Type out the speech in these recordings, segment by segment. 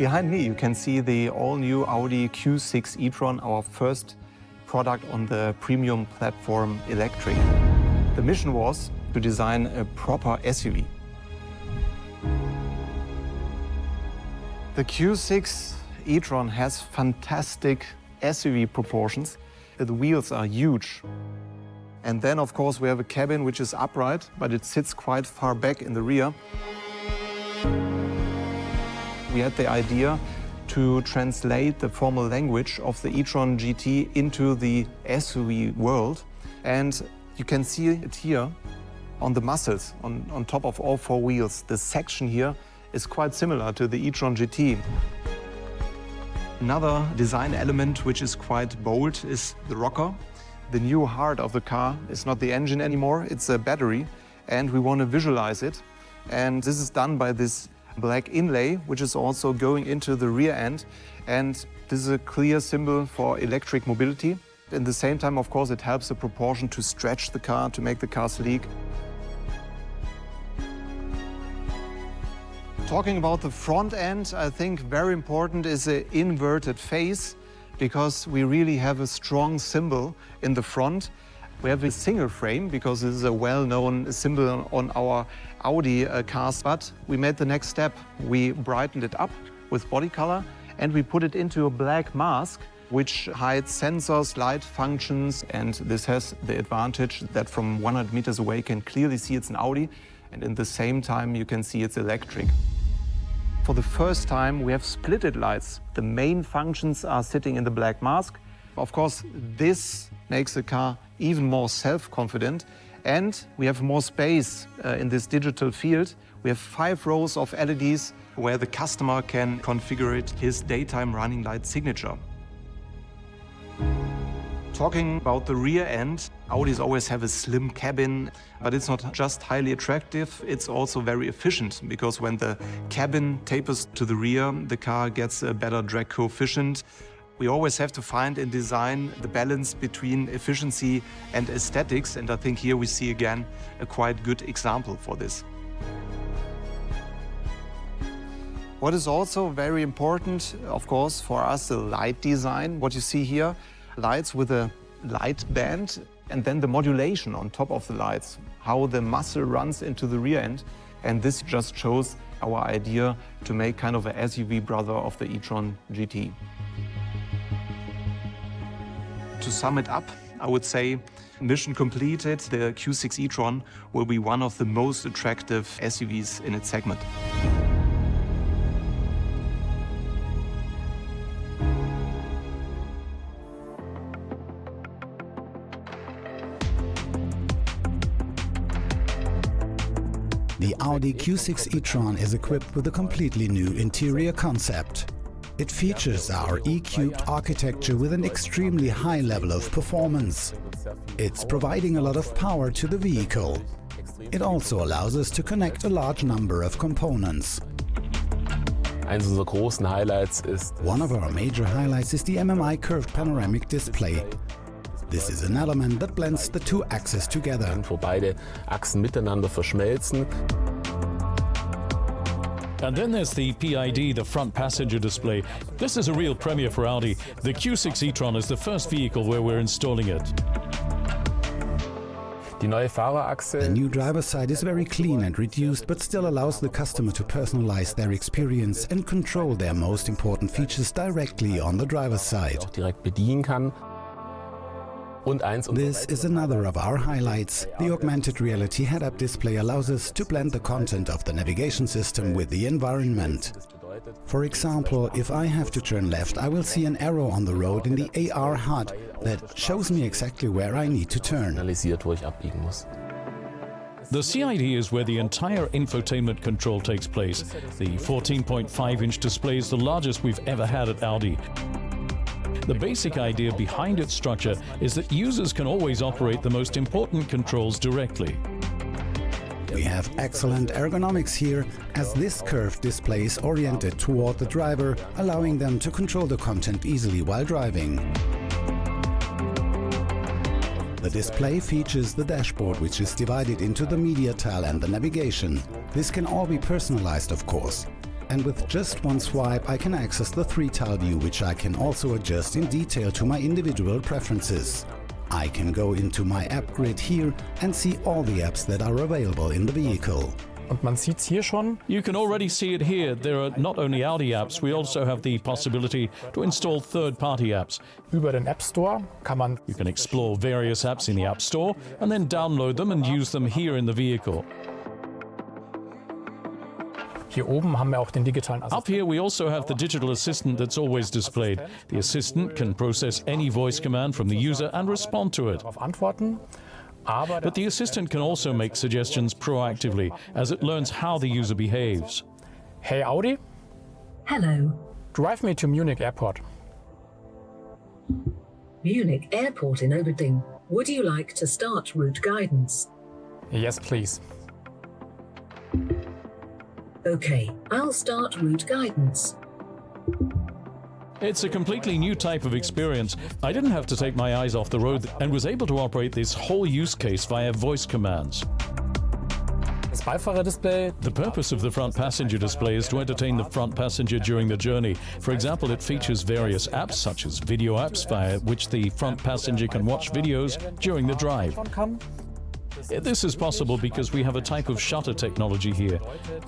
Behind me you can see the all-new Audi Q6 e-tron, our first product on the premium platform electric. The mission was to design a proper SUV. The Q6 e-tron has fantastic SUV proportions. The wheels are huge. And then, of course, we have a cabin which is upright, but it sits quite far back in the rear. We had the idea to translate the formal language of the e-tron GT into the SUV world. And you can see it here on the muscles, on top of all four wheels. The section here is quite similar to the e-tron GT. Another design element which is quite bold is the rocker. The new heart of the car is not the engine anymore, it's a battery, and we want to visualize it. And this is done by this black inlay, which is also going into the rear end. And this is a clear symbol for electric mobility. At the same time, of course, it helps the proportion to stretch the car, to make the car sleek. Talking about the front end, I think very important is the inverted face, because we really have a strong symbol in the front. We have a single frame because this is a well-known symbol on our Audi cars, but we made the next step. We brightened it up with body color and we put it into a black mask which hides sensors, light functions, and this has the advantage that from 100 meters away you can clearly see it's an Audi, and in the same time you can see it's electric. For the first time, we have splitted lights. The main functions are sitting in the black mask. Of course, this makes the car even more self-confident, and we have more space in this digital field. We have 5 rows of LEDs where the customer can configure his daytime running light signature. Talking about the rear end, Audis always have a slim cabin, but it's not just highly attractive, it's also very efficient, because when the cabin tapers to the rear, the car gets a better drag coefficient. We always have to find in design the balance between efficiency and aesthetics, and I think here we see again a quite good example for this. What is also very important, of course, for us, the light design, what you see here. Lights with a light band, and then the modulation on top of the lights, how the muscle runs into the rear end. And this just shows our idea to make kind of a SUV brother of the e-tron GT. To sum it up, I would say mission completed. The Q6 e-tron will be one of the most attractive SUVs in its segment. The Audi Q6 e-tron is equipped with a completely new interior concept. It features our E-cubed architecture with an extremely high level of performance. It's providing a lot of power to the vehicle. It also allows us to connect a large number of components. One of our major highlights is the MMI curved panoramic display. This is an element that blends the two axes together. And then there's the PID, the front passenger display. This is a real premiere for Audi. The Q6 e-tron is the first vehicle where we're installing it. The new driver's side is very clean and reduced, but still allows the customer to personalize their experience and control their most important features directly on the driver's side. This is another of our highlights. The augmented reality head-up display allows us to blend the content of the navigation system with the environment. For example, if I have to turn left, I will see an arrow on the road in the AR HUD that shows me exactly where I need to turn. The CID is where the entire infotainment control takes place. The 14.5-inch display is the largest we've ever had at Audi. The basic idea behind its structure is that users can always operate the most important controls directly. We have excellent ergonomics here, as this curved display is oriented toward the driver, allowing them to control the content easily while driving. The display features the dashboard, which is divided into the media tile and the navigation. This can all be personalized, of course. and with just one swipe I can access the 3-tile view, which I can also adjust in detail to my individual preferences. I can go into my app grid here and see all the apps that are available in the vehicle. Und man sieht's hier schon. You can already see it here. There are not only Audi apps, we also have the possibility to install third-party apps. Über den App Store kann man You can explore various apps in the App Store and then download them and use them here in the vehicle. hier oben haben wir auch den digitalen Up Assistenten. here we also have the digital assistant that's always displayed. The assistant can process any voice command from the user and respond to it. Darauf antworten. Aber But the assistant can also make suggestions proactively as it learns how the user behaves. Hey Audi, Hello. drive me to Munich Airport. Munich Airport in Oberding. Would you like to start route guidance? Yes, please. Okay, I'll start route guidance. It's a completely new type of experience. I didn't have to take my eyes off the road and was able to operate this whole use case via voice commands. Das Beifahrerdisplay. The purpose of the front passenger display is to entertain the front passenger during the journey. For example, it features various apps such as video apps via which the front passenger can watch videos during the drive. Kann. This is possible because we have a type of shutter technology here.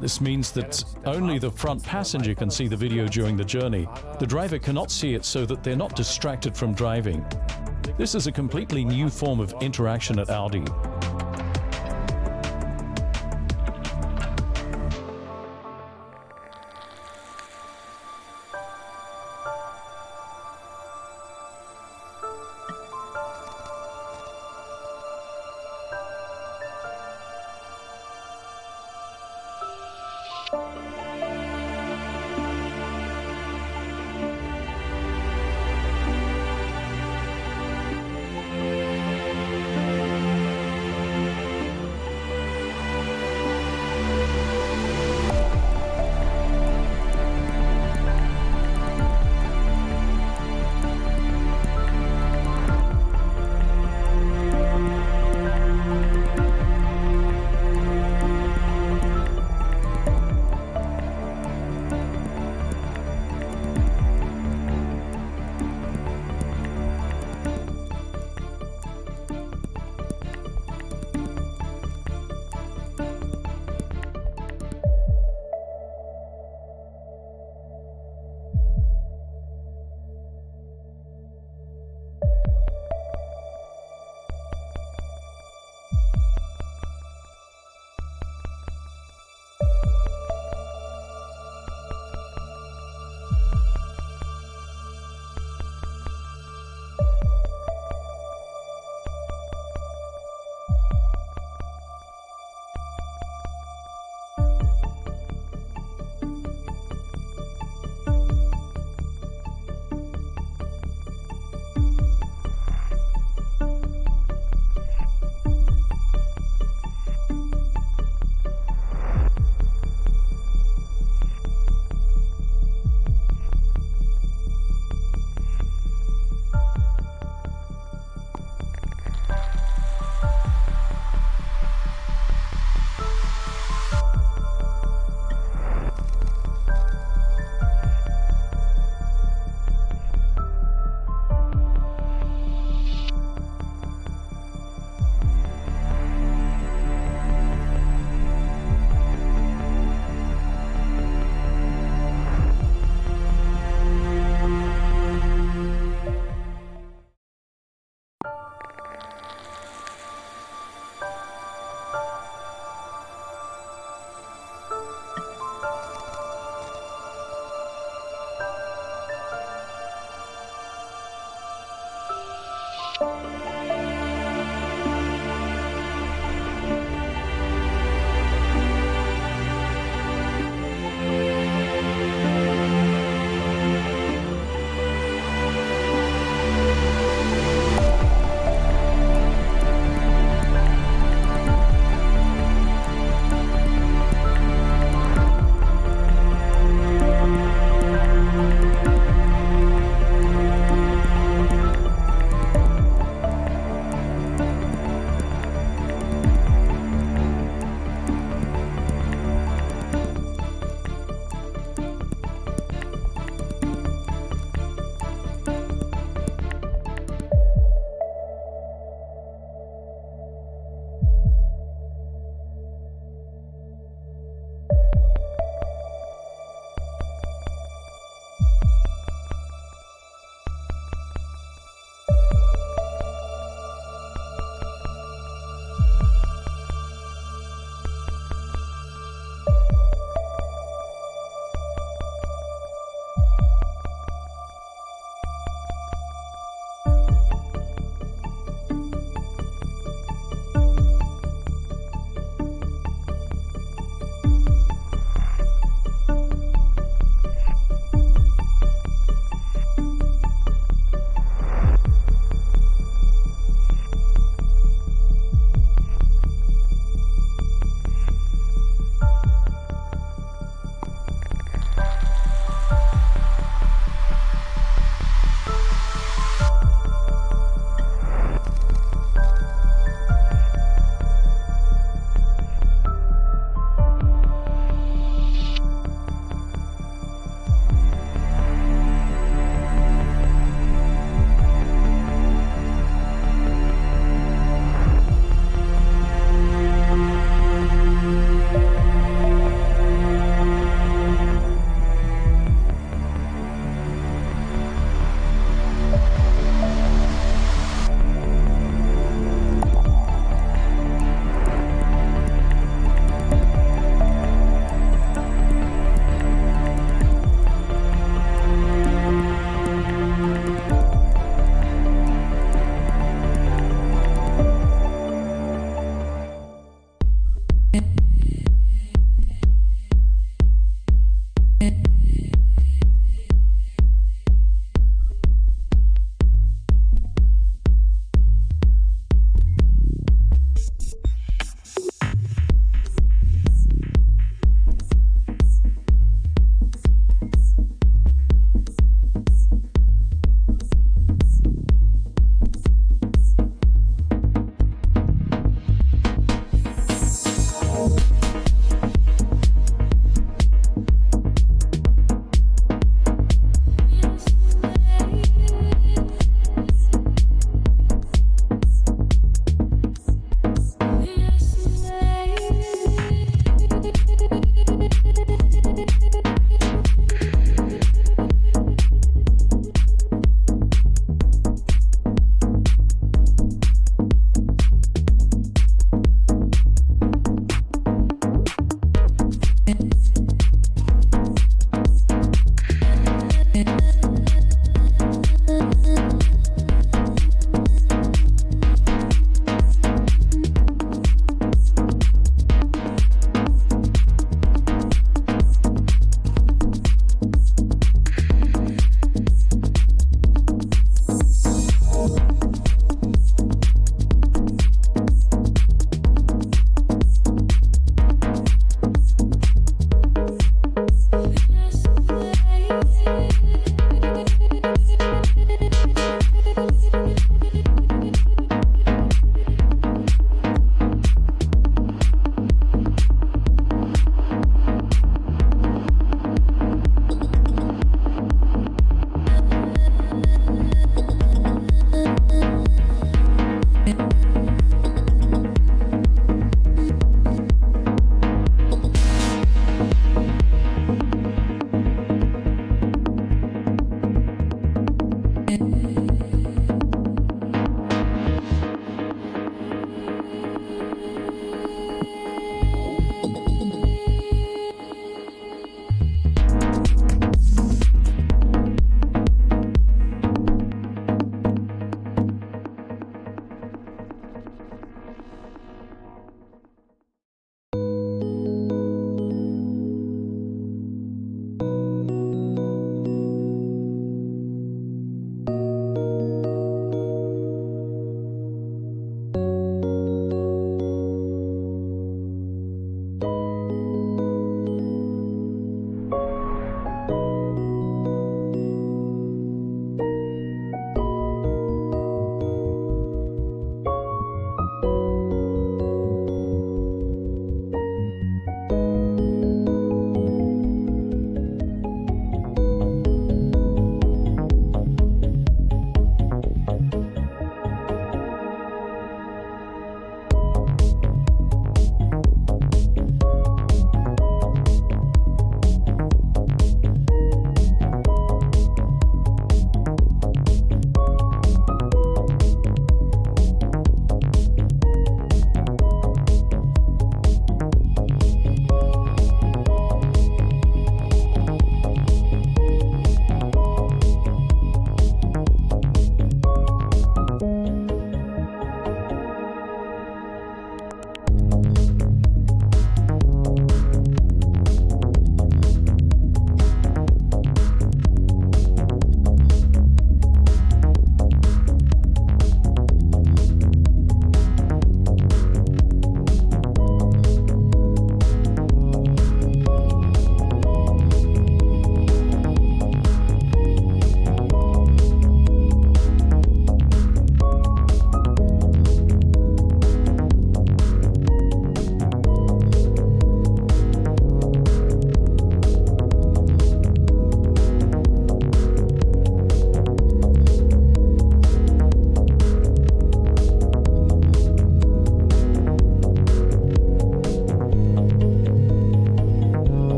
This means that only the front passenger can see the video during the journey. The driver cannot see it so that they're not distracted from driving. This is a completely new form of interaction at Audi.